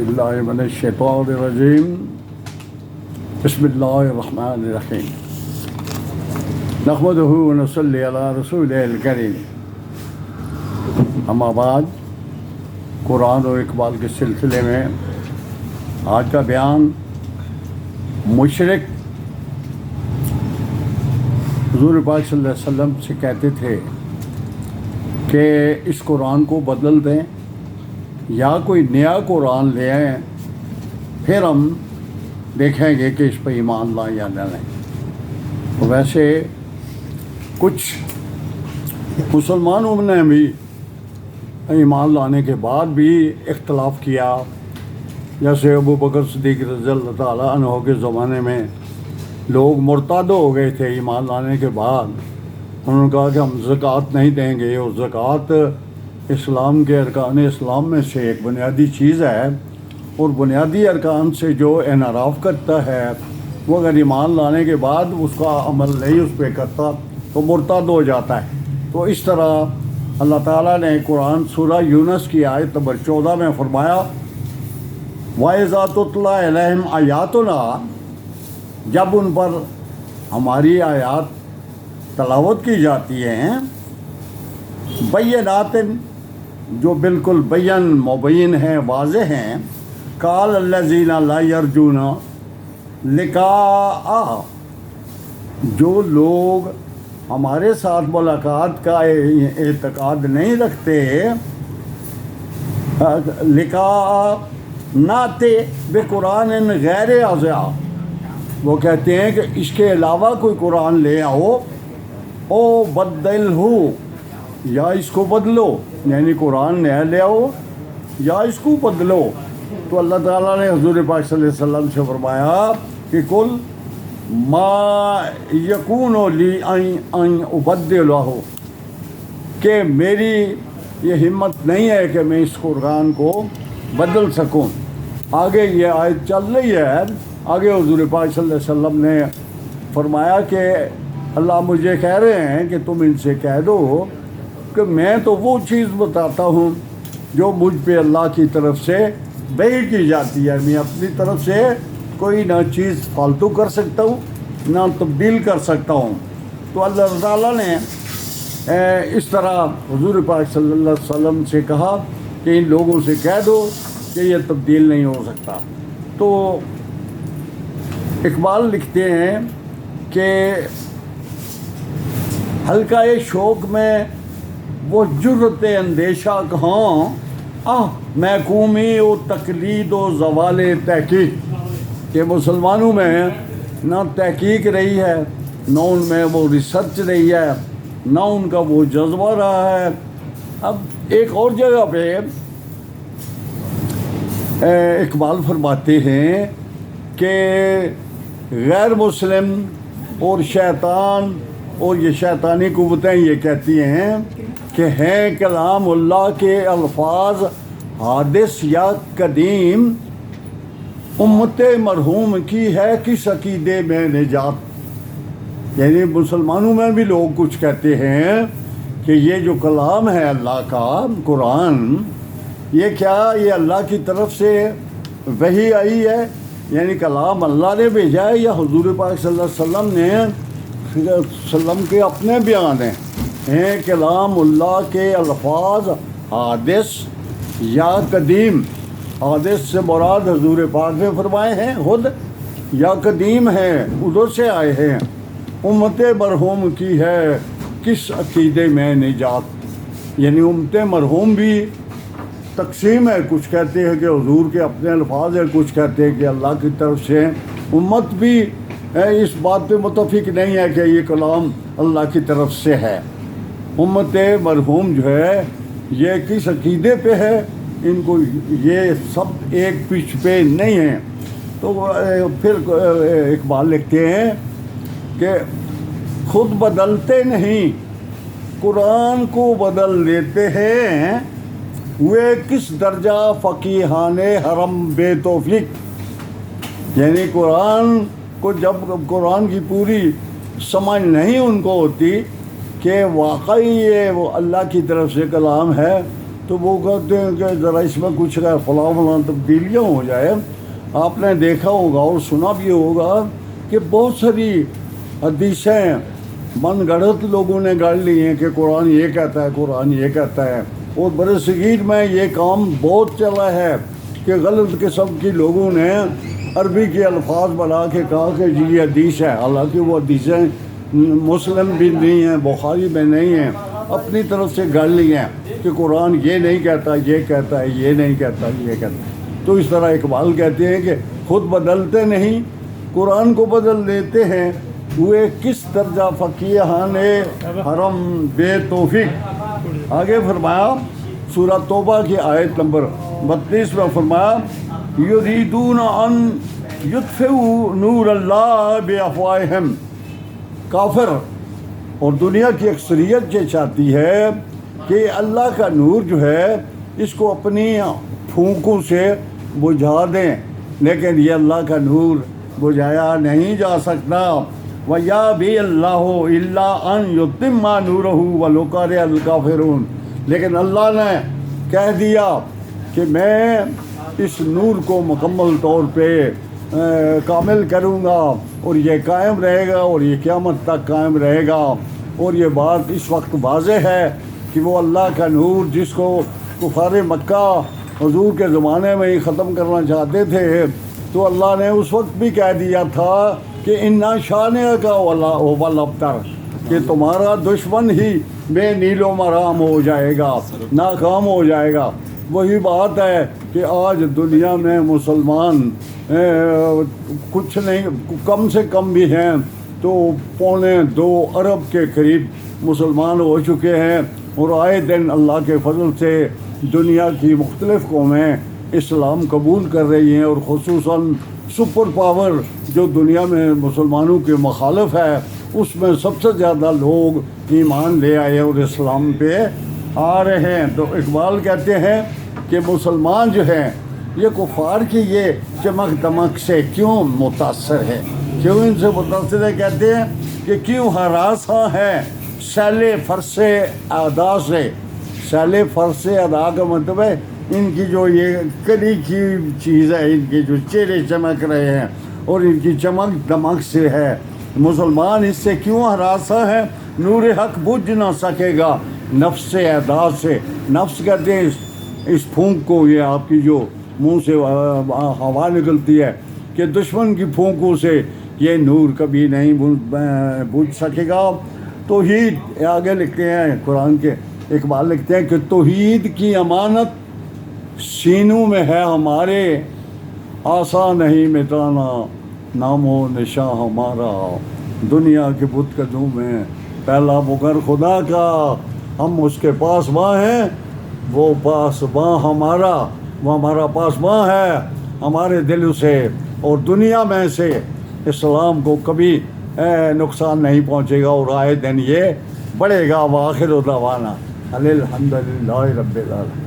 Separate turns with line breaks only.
बिल्लाहि मिनश शैतानिर रजीम बिस्मिल्लाहिर रहमानिर रहीम नहमदुहु व नसल्ली अला रसूलिल करीम अम्मा बाद। कुरान और इकबाल के सिलसिले में आज का बयान मुशरिक हुज़ूर पाक सल्लल्लाहु अलैहि वसल्लम से कहते थे कि इस कुरान को बदल दें या कोई नया कुरान ले आएँ, फिर हम देखेंगे कि इस पर ईमान लाएं या न लाएं। तो वैसे कुछ मुसलमानों ने भी ईमान लाने के बाद भी इख्तलाफ किया। जैसे अबू बकर सिद्दीक़ रज़ियल्लाहु ताला अन्हु के ज़माने में लोग मुर्ताद हो गए थे ईमान लाने के बाद। उन्होंने कहा कि हम ज़कात नहीं देंगे, और ज़कात इस्लाम के अरकान इस्लाम में से एक बुनियादी चीज़ है, और बुनियादी अरकान से जो इनराफ़ करता है वो अगर ईमान लाने के बाद उसका अमल नहीं उस पर करता तो मुर्ताद हो जाता है। तो इस तरह अल्लाह ताला ने कुरान सूरह यूनुस की आयत नंबर 14 में फरमाया, वइज़ा तुतला अलैहिम आयातुना, जब उन पर हमारी आयात तलावत की जाती हैं, बय्यनातिन, जो बिल्कुल बयान मुबय्यन हैं, वाज़ेह हैं, काल अल्लज़ीना ला यरजूना लिक़ा, जो लोग हमारे साथ मुलाकात का एतक़ाद नहीं रखते, लिक़ा नाते बेकुरान गैर अज़ा, वो कहते हैं कि इसके अलावा कोई कुरान ले आओ, ओ बदल हो, या इसको बदलो, यानी कुरान नया ले आओ या इसको बदलो। तो अल्लाह ताला ने हुज़ूर पाक सल्लल्लाहु अलैहि वसल्लम से फरमाया कि कुल मा यकूनु ली अन उबद्दिलहु, कि मेरी ये हिम्मत नहीं है कि मैं इस कुरान को बदल सकूं। आगे ये आयत चल रही है, आगे हुज़ूर पाक सल्लल्लाहु अलैहि वसल्लम ने फरमाया कि अल्लाह मुझे कह रहे हैं कि तुम इनसे कह दो कि मैं तो वो चीज़ बताता हूँ जो मुझ पे अल्लाह की तरफ से वही की जाती है। मैं अपनी तरफ से कोई ना चीज़ फालतू कर सकता हूँ ना तब्दील कर सकता हूँ। तो अल्लाह ताला ने इस तरह हुज़ूर पाक सल्लल्लाहु अलैहि वसल्लम से कहा कि इन लोगों से कह दो कि ये तब्दील नहीं हो सकता। तो इकबाल लिखते हैं कि हल्का शौक़ में वो जुर्रत अंदेशा कहाँ, महकूमी व तकलीद व ज़वाल तहकीक, कि मुसलमानों में ना तहकीक रही है, ना उनमें वो रिसर्च रही है, ना उनका वो जज्बा रहा है। अब एक और जगह पे इकबाल फरमाते हैं कि गैर मुस्लिम और शैतान और ये शैतानी कुव्वतें ये कहती हैं कि हैं कलामुल्लाह के अल्फाज हादिस या कदीम, उम्मत मरहूम की है किस अकीदे में निजात। यानी मुसलमानों में भी लोग कुछ कहते हैं कि ये जो कलाम है अल्लाह का कुरान, ये क्या ये अल्लाह की तरफ से वही आई है, यानी कलाम अल्लाह ने भेजा है, या हुज़ूर पाक सल्लल्लाहु अलैहि वसल्लम के अपने बयान हैं कलामुल्लाह के अल्फाज हादिस या कदीम। हादिस से मुराद हुज़ूर पाक ने फरमाए हैं खुद, या कदीम हैं उधर से आए हैं। उम्मत मरहूम की है किस अकीदे में निजात, यानी उम्मत मरहूम भी तकसीम है, कुछ कहते हैं कि हुज़ूर के अपने अल्फाज हैं, कुछ कहते हैं कि अल्लाह की तरफ से। उम्मत भी इस बात पे मुतफिक नहीं है कि ये कलाम अल्लाह की तरफ से है। उम्मत मरहूम जो है ये किस अकीदे पे है, इनको ये सब एक पिच पे नहीं है। तो फिर इकबाल लिखते हैं कि खुद बदलते नहीं कुरान को बदल देते हैं, वे किस दर्जा फ़कीहाने हरम बेतौफीक, यानी कुरान को जब कुरान की पूरी समझ नहीं उनको होती कि वाकई ये वो अल्लाह की तरफ से कलाम है, تو وہ کہتے ہیں کہ ذرا اس میں کچھ فلاں فلاں تبدیلیاں ہو جائے. آپ نے دیکھا ہوگا اور سنا بھی ہوگا کہ بہت ساری حدیثیں من گھڑت لوگوں نے گڑھ لی ہیں کہ قرآن یہ کہتا ہے، قرآن یہ کہتا ہے. اور برصغیر میں یہ کام بہت چلا ہے کہ غلط قسم کی لوگوں نے عربی کے الفاظ بنا کے کہا کہ جی یہ حدیث ہے، حالانکہ وہ حدیثیں مسلم بھی نہیں ہیں، بخاری میں نہیں ہیں، اپنی طرف سے گڑھ لی ہیں کہ قرآن یہ نہیں کہتا، یہ کہتا ہے، یہ نہیں کہتا، یہ کہتا ہے. تو اس طرح اقبال کہتے ہیں کہ خود بدلتے نہیں، قرآن کو بدل دیتے ہیں. ہوئے کس درجہ فقیہان حرم بے توفیق. آگے فرمایا سورہ توبہ کی آیت نمبر 32 میں فرمایا یریدون ان یطفئوا نور اللہ بافواہہم. کافر اور دنیا کی اکثریت یہ چاہتی ہے کہ اللہ کا نور جو ہے اس کو اپنی پھونکوں سے بجھا دیں، لیکن یہ اللہ کا نور بجھایا نہیں جا سکتا. وَيَأْبَى اللَّهُ إِلَّا أَن يُتِمَّ نُورَهُ وَلَوْ كَرِهَ الْكَافِرُونَ. لیکن اللہ نے کہہ دیا کہ میں اس نور کو مکمل طور پہ کامل کروں گا اور یہ قائم رہے گا اور یہ قیامت تک قائم رہے گا. اور یہ بات اس وقت واضح ہے کہ وہ اللہ کا نور جس کو کفار مکہ حضور کے زمانے میں ہی ختم کرنا چاہتے تھے، تو اللہ نے اس وقت بھی کہہ دیا تھا کہ اِنَّ شَانِئَكَ هُوَ الْأَبْتَرُ، کہ تمہارا دشمن ہی بے نیل و مرام ہو جائے گا، ناکام ہو جائے گا. وہی بات ہے کہ آج دنیا میں مسلمان کچھ نہیں، کم سے کم بھی ہیں تو 2.25 ارب کے قریب مسلمان ہو چکے ہیں. اور آئے دن اللہ کے فضل سے دنیا کی مختلف قومیں اسلام قبول کر رہی ہیں، اور خصوصاً سپر پاور جو دنیا میں مسلمانوں کے مخالف ہے اس میں سب سے زیادہ لوگ ایمان لے آئے اور اسلام پہ آ رہے ہیں. تو اقبال کہتے ہیں کہ مسلمان جو ہیں یہ کفار کی یہ چمک دمک سے کیوں متاثر ہے، کیوں ان سے متاثر ہے. کہتے ہیں کہ کیوں ہراساں ہے سیل فرس ادا سے. سیل فرس ادا کا مطلب ہے ان کی جو یہ کلی کی چیز ہے، ان کے جو چہرے چمک رہے ہیں اور ان کی چمک دمک سے ہے. مسلمان اس سے کیوں ہراساں ہے، نور حق بجھ نہ سکے گا نفس ادا سے. نفس کہتے ہیں اس پھونک کو، یہ آپ کی جو منہ سے ہوا نکلتی ہے، کہ دشمن کی پھونکوں سے یہ نور کبھی نہیں بجھ سکے گا. توحید آگے لکھتے ہیں قرآن کے اقبال لکھتے ہیں کہ توحید کی امانت سینوں میں ہے ہمارے، آسان نہیں مٹانا نام و نشاں ہمارا. دنیا کے بت قدوں میں پہلا مگر خدا کا، ہم اس کے پاسباں ہیں، وہ پاسباں ہمارا، وہ ہمارا پاسباں ہے ہمارے دل سے. اور دنیا میں سے اسلام کو کبھی نقصان نہیں پہنچے گا، اور آئے دن یہ بڑھے گا. وآخر دعوانا الحمدللہ رب العالمین.